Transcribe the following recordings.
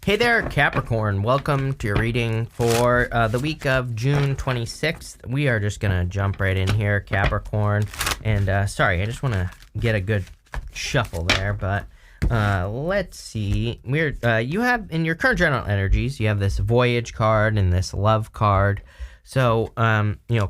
Hey there, Capricorn. Welcome to your reading for the week of June 26th. We are just going to jump right in here, Capricorn. And sorry, I just want to get a good shuffle there, but let's see. You have, in your current general energies, you have this voyage card and this love card. So,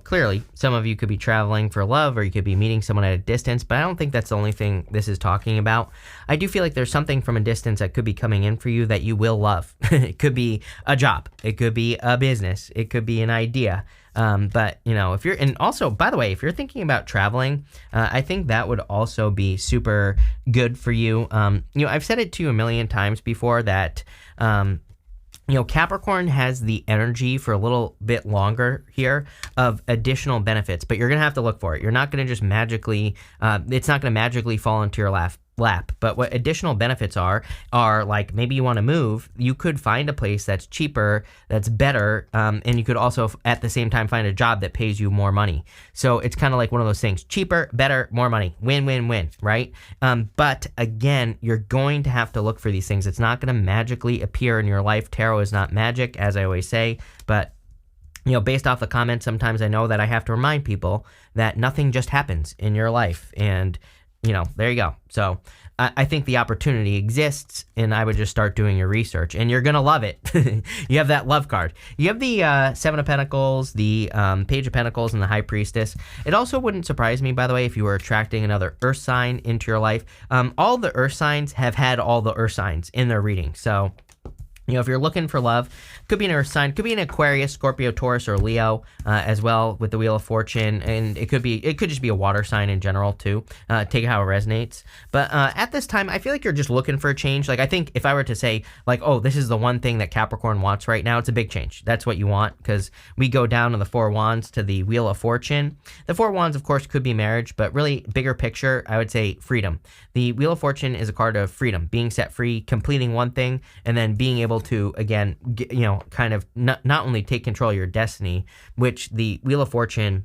clearly, some of you could be traveling for love or you could be meeting someone at a distance, but I don't think that's the only thing this is talking about. I do feel like there's something from a distance that could be coming in for you that you will love. It could be a job. It could be a business. It could be an idea. But, if you're, and also, by the way, if you're thinking about traveling, I think that would also be super good for you. I've said it to you a million times before that, Capricorn has the energy for a little bit longer here of additional benefits, but you're going to have to look for it. You're not going to just magically, it's not going to magically fall into your lap. But what additional benefits are like maybe you want to move, you could find a place that's cheaper, that's better, and you could also at the same time find a job that pays you more money. So it's kind of like one of those things: cheaper, better, more money, win, win, win, right? But again, you're going to have to look for these things. It's not going to magically appear in your life. Tarot is not magic, as I always say, but based off the comments, sometimes I know that I have to remind people that nothing just happens in your life, and there you go. So I think the opportunity exists, and I would just start doing your research, and you're going to love it. You have that love card. You have the Seven of Pentacles, the Page of Pentacles, and the High Priestess. It also wouldn't surprise me, by the way, if you were attracting another Earth sign into your life. All the Earth signs have had all the Earth signs in their reading. So if you're looking for love, could be an Earth sign, could be an Aquarius, Scorpio, Taurus, or Leo as well with the Wheel of Fortune, and it could just be a water sign in general too. Take it how it resonates. But at this time, I feel like you're just looking for a change. Like I think if I were to say like, oh, this is the one thing that Capricorn wants right now, it's a big change. That's what you want, because we go down to the Four Wands to the Wheel of Fortune. The Four Wands, of course, could be marriage, but really bigger picture, I would say freedom. The Wheel of Fortune is a card of freedom, being set free, completing one thing, and then being able to again kind of not only take control of your destiny, which the Wheel of Fortune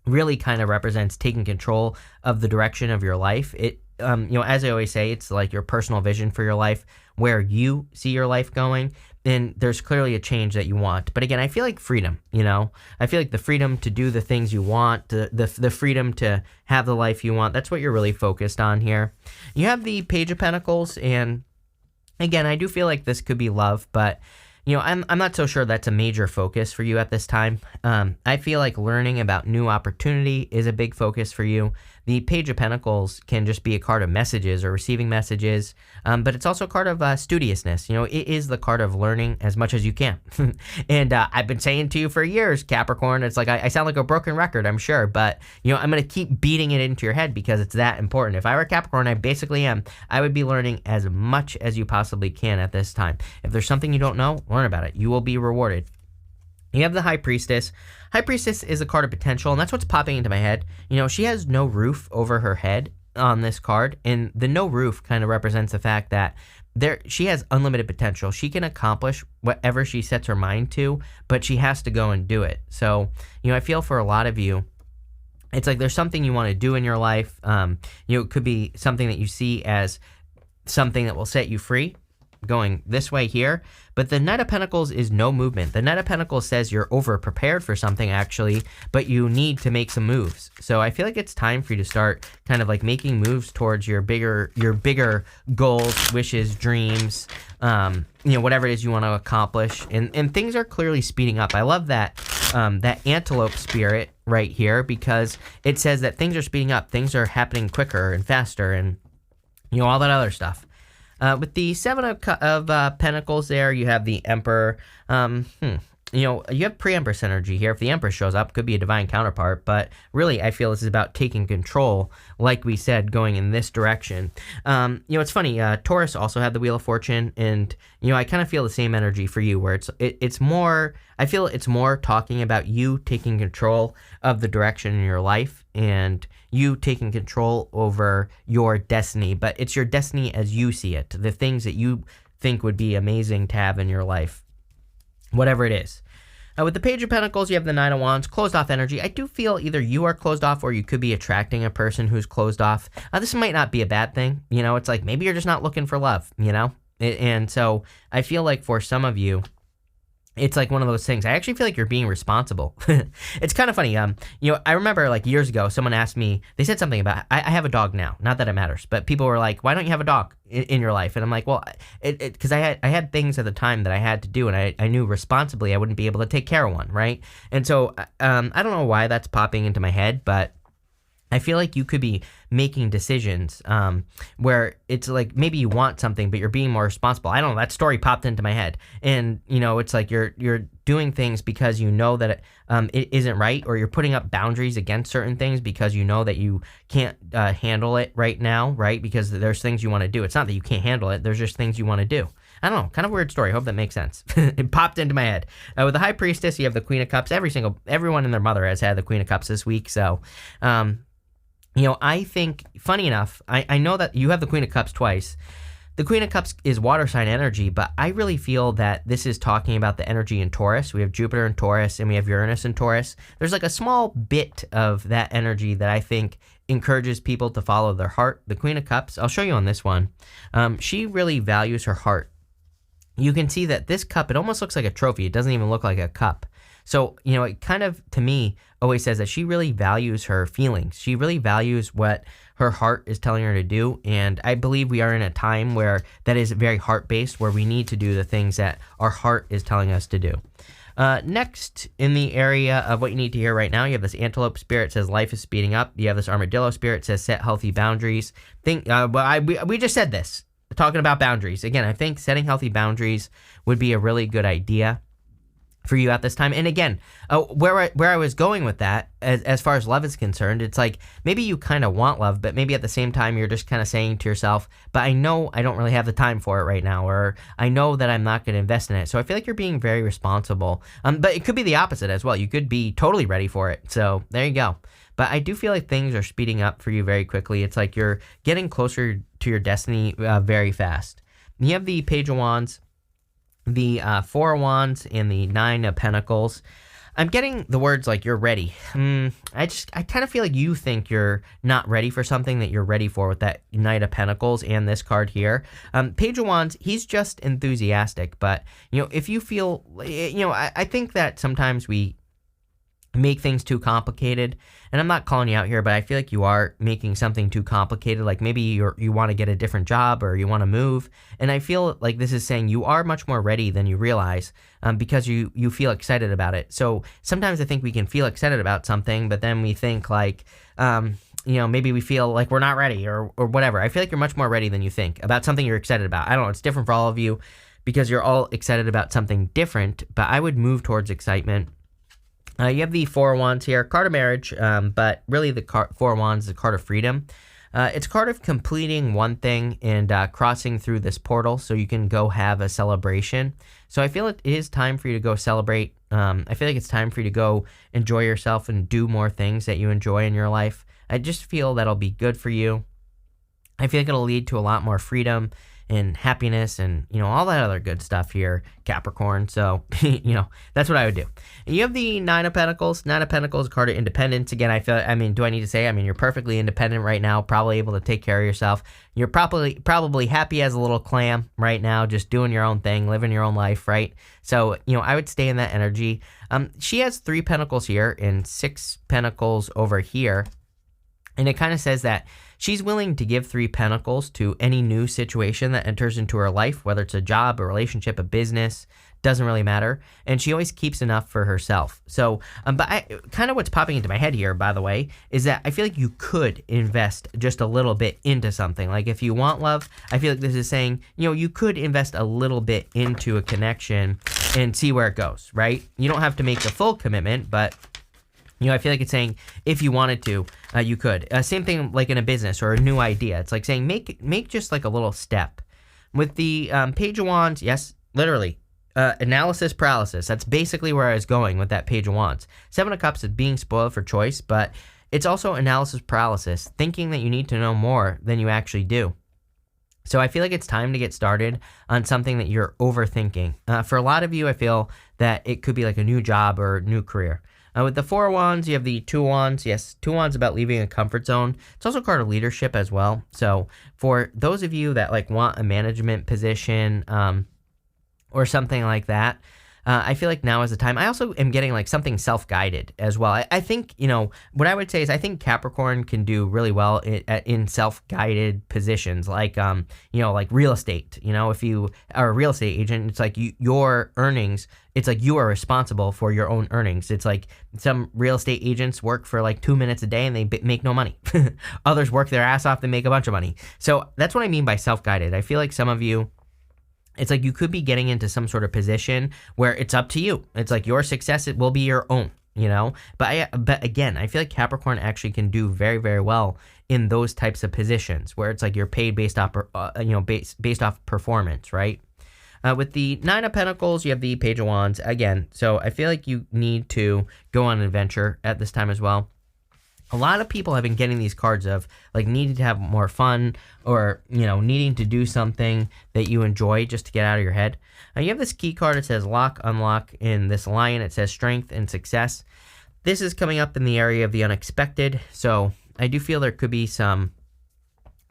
really kind of represents taking control of the direction of your life. It as I always say, it's like your personal vision for your life, where you see your life going, and there's clearly a change that you want. But again, I feel like freedom, I feel like the freedom to do the things you want, the freedom to have the life you want, that's what you're really focused on here. You have the Page of Pentacles, and again, I do feel like this could be love, but I'm not so sure that's a major focus for you at this time. I feel like learning about new opportunity is a big focus for you. The Page of Pentacles can just be a card of messages or receiving messages, but it's also a card of studiousness. It is the card of learning as much as you can. And I've been saying to you for years, Capricorn, it's like I sound like a broken record, I'm sure, but I'm going to keep beating it into your head because it's that important. If I were Capricorn, I basically am. I would be learning as much as you possibly can at this time. If there's something you don't know, learn about it. You will be rewarded. You have the High Priestess. High Priestess is a card of potential, and that's what's popping into my head. She has no roof over her head on this card, and the no roof kind of represents the fact that she has unlimited potential. She can accomplish whatever she sets her mind to, but she has to go and do it. So, I feel for a lot of you, it's like there's something you want to do in your life. It could be something that you see as something that will set you free, going this way here, but the Knight of Pentacles is no movement. The Knight of Pentacles says you're over prepared for something actually, but you need to make some moves. So I feel like it's time for you to start kind of like making moves towards your bigger goals, wishes, dreams, whatever it is you want to accomplish, and things are clearly speeding up. I love that that antelope spirit right here, because it says that things are speeding up, things are happening quicker and faster, and all that other stuff. With the Seven of Pentacles there, you have the Emperor. You have pre-Empress energy here. If the Empress shows up, could be a divine counterpart, but really I feel this is about taking control, like we said, going in this direction. It's funny, Taurus also had the Wheel of Fortune, and, I kind of feel the same energy for you, where it's more, I feel it's more talking about you taking control of the direction in your life, and you taking control over your destiny, but it's your destiny as you see it, the things that you think would be amazing to have in your life, whatever it is. With the Page of Pentacles, you have the Nine of Wands, closed off energy. I do feel either you are closed off or you could be attracting a person who's closed off. This might not be a bad thing. It's like maybe you're just not looking for love, And so I feel like for some of you, it's like one of those things. I actually feel like you're being responsible. It's kind of funny. I remember like years ago, someone asked me, they said something about, I have a dog now. Not that it matters, but people were like, why don't you have a dog in your life? And I'm like, well, because I had things at the time that I had to do, and I knew responsibly I wouldn't be able to take care of one, right? And so I don't know why that's popping into my head, but I feel like you could be making decisions where it's like maybe you want something, but you're being more responsible. I don't know. That story popped into my head, and it's like you're doing things because you know that it isn't right, or you're putting up boundaries against certain things because you know that you can't handle it right now, right? Because there's things you want to do. It's not that you can't handle it. There's just things you want to do. I don't know, kind of weird story. Hope that makes sense. It popped into my head. With the High Priestess, you have the Queen of Cups. Everyone and their mother has had the Queen of Cups this week, so. I think, funny enough, I know that you have the Queen of Cups twice. The Queen of Cups is water sign energy, but I really feel that this is talking about the energy in Taurus. We have Jupiter in Taurus, and we have Uranus in Taurus. There's like a small bit of that energy that I think encourages people to follow their heart. The Queen of Cups, I'll show you on this one. She really values her heart. You can see that this cup, it almost looks like a trophy. It doesn't even look like a cup. So, it kind of, to me, always says that she really values her feelings. She really values what her heart is telling her to do. And I believe we are in a time where that is very heart-based, where we need to do the things that our heart is telling us to do. Next, in the area of what you need to hear right now, you have this antelope spirit says life is speeding up. You have this armadillo spirit says set healthy boundaries. We just said this, talking about boundaries. Again, I think setting healthy boundaries would be a really good idea for you at this time. And again, where I was going with that, as far as love is concerned, it's like maybe you kind of want love, but maybe at the same time you're just kind of saying to yourself, but I know I don't really have the time for it right now, or I know that I'm not going to invest in it. So I feel like you're being very responsible. But it could be the opposite as well. You could be totally ready for it. So there you go. But I do feel like things are speeding up for you very quickly. It's like you're getting closer to your destiny very fast. You have the Page of Wands, the Four of Wands, and the Nine of Pentacles. I'm getting the words like you're ready. I kind of feel like you think you're not ready for something that you're ready for with that Knight of Pentacles and this card here. Page of Wands, he's just enthusiastic, but if you feel, I think that sometimes we make things too complicated, and I'm not calling you out here, but I feel like you are making something too complicated. Like maybe you want to get a different job, or you want to move, and I feel like this is saying you are much more ready than you realize, because you feel excited about it. So sometimes I think we can feel excited about something, but then we think like maybe we feel like we're not ready, or whatever. I feel like you're much more ready than you think about something you're excited about. I don't know, it's different for all of you because you're all excited about something different, but I would move towards excitement. You have the Four of Wands here, card of marriage, but really the Four of Wands is a card of freedom. It's a card of completing one thing and crossing through this portal so you can go have a celebration. So I feel it is time for you to go celebrate. I feel like it's time for you to go enjoy yourself and do more things that you enjoy in your life. I just feel that'll be good for you. I feel like it'll lead to a lot more freedom and happiness and, all that other good stuff here, Capricorn. So, that's what I would do. And you have the Nine of Pentacles. Nine of Pentacles, a card of independence. Again, do I need to say, you're perfectly independent right now, probably able to take care of yourself. You're probably happy as a little clam right now, just doing your own thing, living your own life, right? So, I would stay in that energy. She has 3 pentacles here and 6 pentacles over here. And it kind of says that she's willing to give 3 pentacles to any new situation that enters into her life, whether it's a job, a relationship, a business, doesn't really matter. And she always keeps enough for herself. So, kind of what's popping into my head here, by the way, is that I feel like you could invest just a little bit into something. Like if you want love, I feel like this is saying, you could invest a little bit into a connection and see where it goes, right? You don't have to make the full commitment, but I feel like it's saying if you wanted to, you could. Same thing like in a business or a new idea. It's like saying make just like a little step. With the Page of Wands, yes, literally, analysis paralysis. That's basically where I was going with that Page of Wands. 7 of Cups is being spoiled for choice, but it's also analysis paralysis, thinking that you need to know more than you actually do. So I feel like it's time to get started on something that you're overthinking. For a lot of you, I feel that it could be like a new job or new career. With the Four of Wands, you have the Two of Wands. Yes, Two of Wands about leaving a comfort zone. It's also a card of leadership as well. So for those of you that like want a management position or something like that, I feel like now is the time. I also am getting like something self-guided as well. I think, what I would say is I think Capricorn can do really well in self-guided positions, like, like real estate. If you are a real estate agent, it's like your earnings, it's like you are responsible for your own earnings. It's like some real estate agents work for like 2 minutes a day and they make no money. Others work their ass off and make a bunch of money. So that's what I mean by self-guided. I feel like some of you, it's like you could be getting into some sort of position where it's up to you. It's like your success, it will be your own, But again, I feel like Capricorn actually can do very, very well in those types of positions where it's like you're paid based off, based off performance, right? With the Nine of Pentacles, you have the Page of Wands again. So I feel like you need to go on an adventure at this time as well. A lot of people have been getting these cards of like needing to have more fun or, needing to do something that you enjoy just to get out of your head. You have this key card. It says lock, unlock. In this lion, it says strength and success. This is coming up in the area of the unexpected. So I do feel there could be some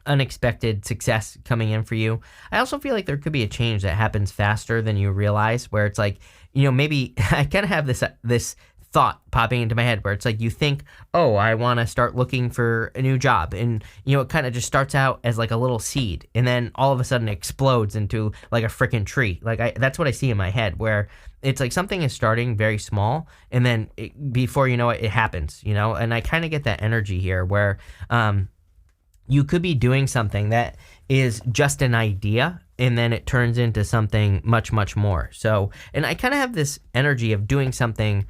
unexpected success coming in for you. I also feel like there could be a change that happens faster than you realize where it's like, maybe I kind of have this thought popping into my head where it's like you think, oh, I want to start looking for a new job, and it kind of just starts out as like a little seed and then all of a sudden explodes into like a freaking tree. That's what I see in my head, where it's like something is starting very small and then before you know it happens, and I kind of get that energy here where you could be doing something that is just an idea and then it turns into something much, much more. So, and I kind of have this energy of doing something,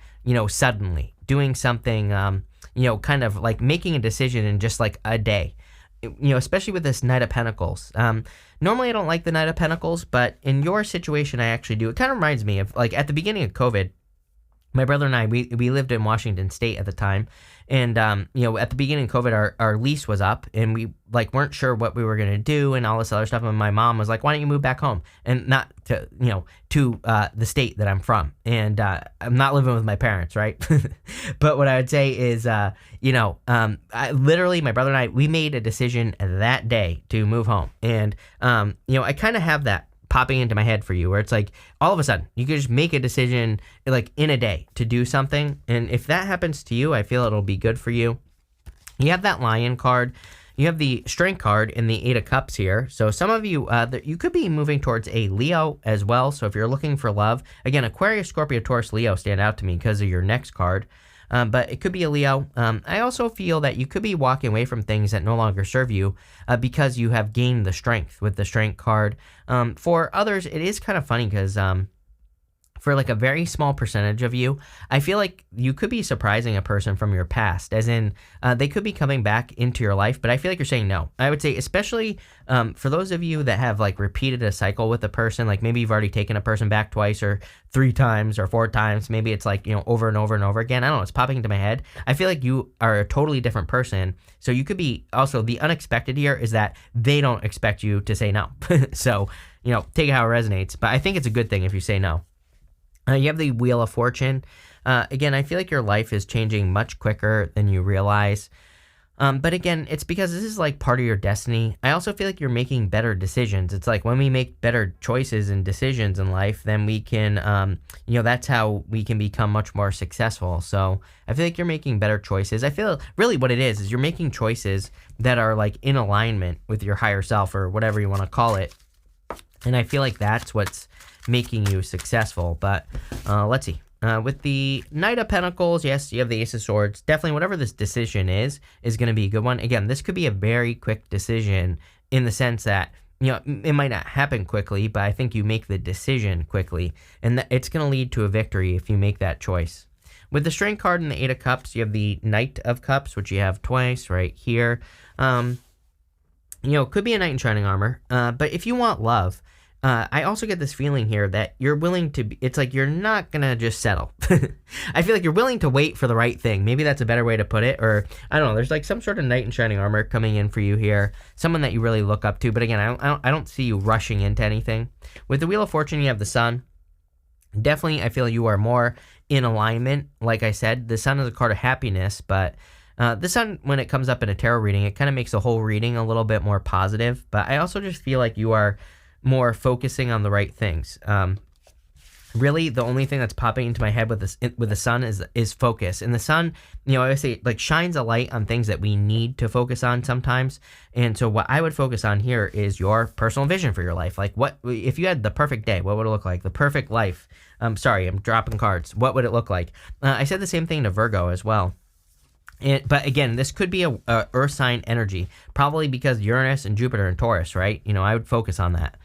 suddenly, doing something, kind of like making a decision in just like a day, especially with this Knight of Pentacles. Normally I don't like the Knight of Pentacles, but in your situation, I actually do. It kind of reminds me of like at the beginning of COVID, my brother and I, we lived in Washington State at the time. And, at the beginning of COVID, our lease was up and we like weren't sure what we were going to do and all this other stuff. And my mom was like, why don't you move back home? And not to, to the state that I'm from. And I'm not living with my parents, right? But what I would say is, literally my brother and I, we made a decision that day to move home. And, I kind of have that popping into my head for you where it's like all of a sudden you could just make a decision like in a day to do something, and if that happens to you, I feel it'll be good for you. You have that Lion card, you have the Strength card, and the Eight of Cups here. So some of you you could be moving towards a Leo as well. So if you're looking for love, again, Aquarius, Scorpio, Taurus, Leo stand out to me because of your next card. But it could be a Leo. I also feel that you could be walking away from things that no longer serve you because you have gained the strength with the Strength card. For others, it is kind of funny because for like a very small percentage of you, I feel like you could be surprising a person from your past, as in they could be coming back into your life, but I feel like you're saying no. I would say especially for those of you that have like repeated a cycle with a person, like maybe you've already taken a person back twice or 3 times or 4 times, maybe it's like, over and over and over again. I don't know, it's popping into my head. I feel like you are a totally different person. So you could be also, the unexpected here is that they don't expect you to say no. So, take it how it resonates, but I think it's a good thing if you say no. You have the Wheel of Fortune. Again, I feel like your life is changing much quicker than you realize. But again, it's because this is like part of your destiny. I also feel like you're making better decisions. It's like when we make better choices and decisions in life, then we can, that's how we can become much more successful. So I feel like you're making better choices. I feel really what it is you're making choices that are like in alignment with your higher self or whatever you want to call it. And I feel like that's what's making you successful. But let's see. With the Knight of Pentacles, yes, you have the Ace of Swords. Definitely whatever this decision is going to be a good one. Again, this could be a very quick decision in the sense that, it might not happen quickly, but I think you make the decision quickly. And it's going to lead to a victory if you make that choice. With the Strength card and the Eight of Cups, you have the Knight of Cups, which you have twice right here. Could be a knight in shining armor. But if you want love, I also get this feeling here that you're willing to be, it's like you're not going to just settle. I feel like you're willing to wait for the right thing. Maybe that's a better way to put it. Or, I don't know, there's like some sort of knight in shining armor coming in for you here. Someone that you really look up to. But again, I don't see you rushing into anything. With the Wheel of Fortune, you have the Sun. Definitely, I feel you are more in alignment. Like I said, the sun is a card of happiness, but the sun, when it comes up in a tarot reading, it kind of makes the whole reading a little bit more positive. But I also just feel like you are more focusing on the right things. Really, the only thing that's popping into my head with the sun is focus. And the sun, I always say, like, shines a light on things that we need to focus on sometimes. And so what I would focus on here is your personal vision for your life. Like, what if you had the perfect day? What would it look like? The perfect life. Sorry, I'm dropping cards. What would it look like? I said the same thing to Virgo as well. But again, this could be a earth sign energy, probably because Uranus and Jupiter and Taurus, right? I would focus on that.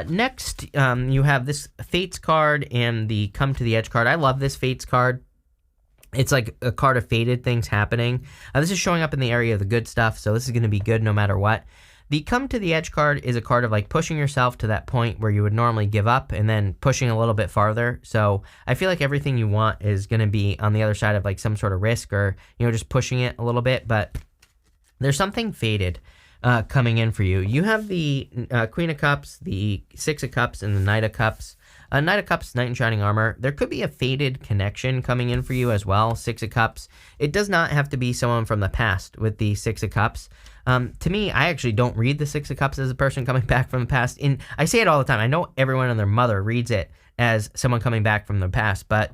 Next, you have this Fates card and the Come to the Edge card. I love this Fates card. It's like a card of fated things happening. This is showing up in the area of the good stuff, so this is going to be good no matter what. The Come to the Edge card is a card of like pushing yourself to that point where you would normally give up and then pushing a little bit farther. So I feel like everything you want is going to be on the other side of like some sort of risk or, just pushing it a little bit. But there's something fated coming in for you. You have the Queen of Cups, the Six of Cups, and the Knight of Cups. Knight of Cups, Knight in Shining Armor. There could be a fated connection coming in for you as well. Six of Cups. It does not have to be someone from the past with the Six of Cups. To me, I actually don't read the Six of Cups as a person coming back from the past. And I say it all the time. I know everyone and their mother reads it as someone coming back from the past. But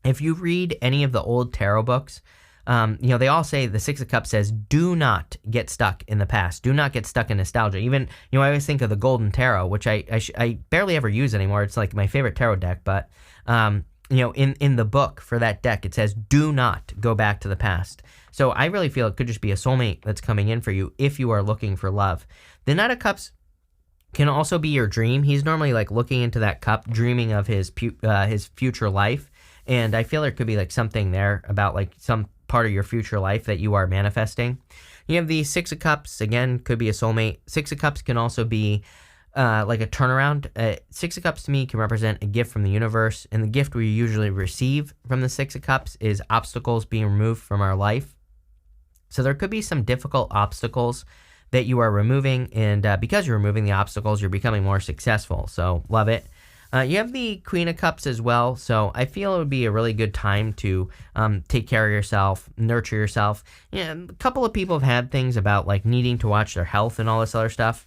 if you read any of the old tarot books, they all say the Six of Cups says, do not get stuck in the past. Do not get stuck in nostalgia. Even, I always think of the Golden Tarot, which I barely ever use anymore. It's like my favorite tarot deck. But, in the book for that deck, it says, do not go back to the past. So I really feel it could just be a soulmate that's coming in for you if you are looking for love. The Knight of Cups can also be your dream. He's normally like looking into that cup, dreaming of his future life. And I feel there could be like something there about like some part of your future life that you are manifesting. You have the Six of Cups, again, could be a soulmate. Six of Cups can also be like a turnaround. Six of Cups to me can represent a gift from the universe, and the gift we usually receive from the Six of Cups is obstacles being removed from our life. So there could be some difficult obstacles that you are removing, and because you're removing the obstacles, you're becoming more successful. So love it. You have the Queen of Cups as well, so I feel it would be a really good time to take care of yourself, nurture yourself. A couple of people have had things about like needing to watch their health and all this other stuff.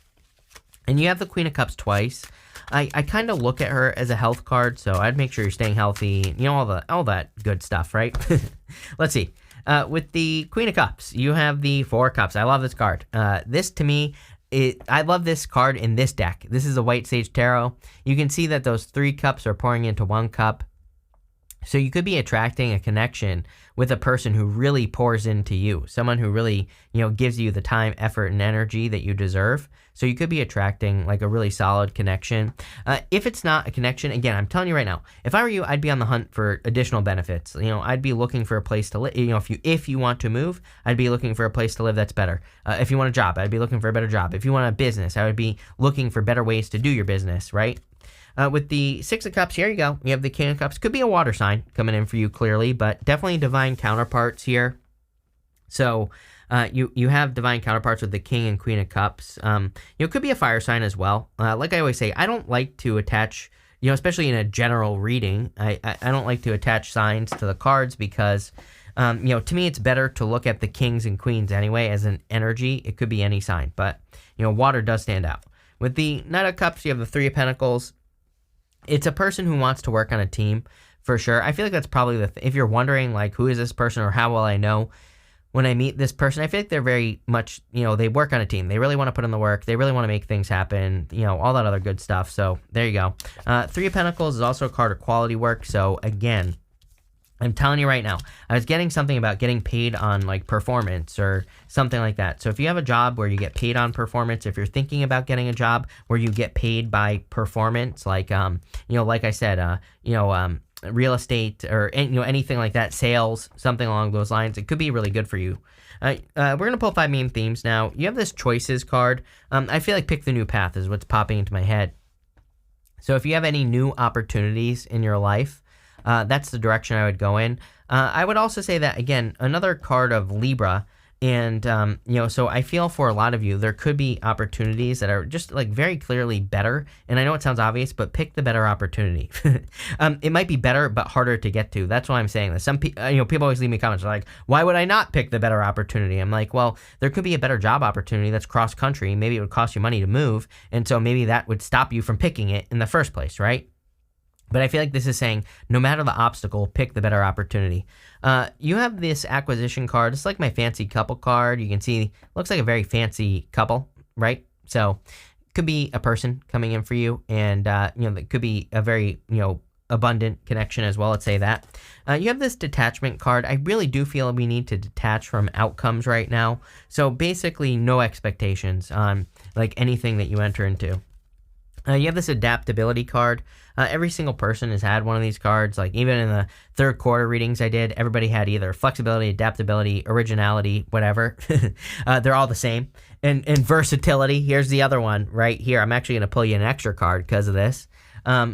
And you have the Queen of Cups twice. I kind of look at her as a health card, so I'd make sure you're staying healthy, all that good stuff, right? Let's see. With the Queen of Cups, you have the Four of Cups. I love this card. This, to me, I love this card in this deck. This is a White Sage Tarot. You can see that those 3 cups are pouring into 1 cup. So you could be attracting a connection with a person who really pours into you, someone who really, gives you the time, effort, and energy that you deserve. So you could be attracting like a really solid connection. If it's not a connection, again, I'm telling you right now, if I were you, I'd be on the hunt for additional benefits. I'd be looking for a place to live. If you want to move, I'd be looking for a place to live that's better. If you want a job, I'd be looking for a better job. If you want a business, I would be looking for better ways to do your business, right? With the Six of Cups, here you go. You have the King of Cups. Could be a water sign coming in for you clearly, but definitely divine counterparts here. So you have divine counterparts with the King and Queen of Cups. It could be a fire sign as well. Like I always say, I don't like to attach, especially in a general reading, I don't like to attach signs to the cards because, to me, it's better to look at the kings and queens anyway as an energy. It could be any sign, but, water does stand out. With the Knight of Cups, you have the Three of Pentacles. It's a person who wants to work on a team, for sure. I feel like that's probably if you're wondering, like, who is this person or how will I know when I meet this person, I feel like they're very much, they work on a team. They really want to put in the work. They really want to make things happen, all that other good stuff. So there you go. Three of Pentacles is also a card of quality work. So again, I'm telling you right now, I was getting something about getting paid on like performance or something like that. So if you have a job where you get paid on performance, if you're thinking about getting a job where you get paid by performance, like, like I said, real estate or, anything like that, sales, something along those lines, it could be really good for you. We're going to pull 5 main themes now. You have this choices card. I feel like pick the new path is what's popping into my head. So if you have any new opportunities in your life, that's the direction I would go in. I would also say that, again, another card of Libra And, so I feel for a lot of you, there could be opportunities that are just like very clearly better. And I know it sounds obvious, but pick the better opportunity. It might be better, but harder to get to. That's why I'm saying this. Some people, people always leave me comments like, why would I not pick the better opportunity? I'm like, well, there could be a better job opportunity that's cross country. Maybe it would cost you money to move. And so maybe that would stop you from picking it in the first place, right? But I feel like this is saying, no matter the obstacle, pick the better opportunity. You have this acquisition card. It's like my fancy couple card. You can see, looks like a very fancy couple, right? So could be a person coming in for you, and it could be a very abundant connection as well. Let's say that. You have this detachment card. I really do feel we need to detach from outcomes right now. So basically, no expectations on like anything that you enter into. You have this adaptability card. Every single person has had one of these cards. Like even in the third quarter readings I did, everybody had either flexibility, adaptability, originality, whatever. They're all the same. And versatility. Here's the other one right here. I'm actually going to pull you an extra card because of this.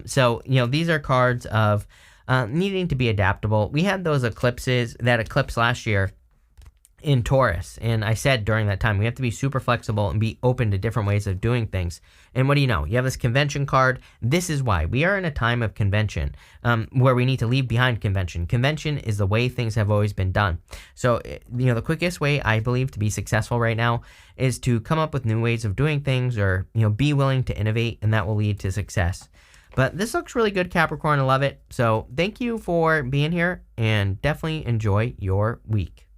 So these are cards of needing to be adaptable. We had those eclipses, that eclipse last year in Taurus, and I said during that time we have to be super flexible and be open to different ways of doing things. And what do you know? You have this convention card. This is why we are in a time of convention, where we need to leave behind convention. Convention is the way things have always been done. So the quickest way I believe to be successful right now is to come up with new ways of doing things, or be willing to innovate, and that will lead to success. But this looks really good, Capricorn. I love it. So thank you for being here, and definitely enjoy your week.